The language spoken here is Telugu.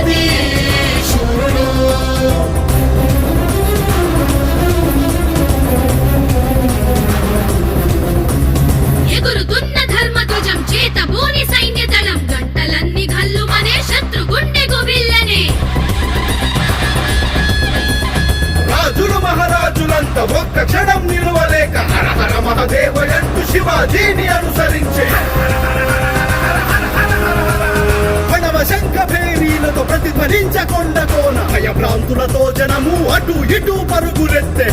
మోదీ శూరుడు. ఎగురుతున్న ధర్మధ్వజం చేతబూని సైన్య దళం గంటలన్నీ గల్లుమనే శత్రు గుండె గుబిల్లనే. రాజులు మహారాజులంతా ఒక్క క్షణం నిలవలేక హర హర మహదేవయంటూ శివాజీని అనుసరించే. ప్రణవ శంఖ భేరీలతో ప్రతిధ్వనించకొండ కోన భయభ్రాంతులతో జనము అటు ఇటు పరుగులెత్తే.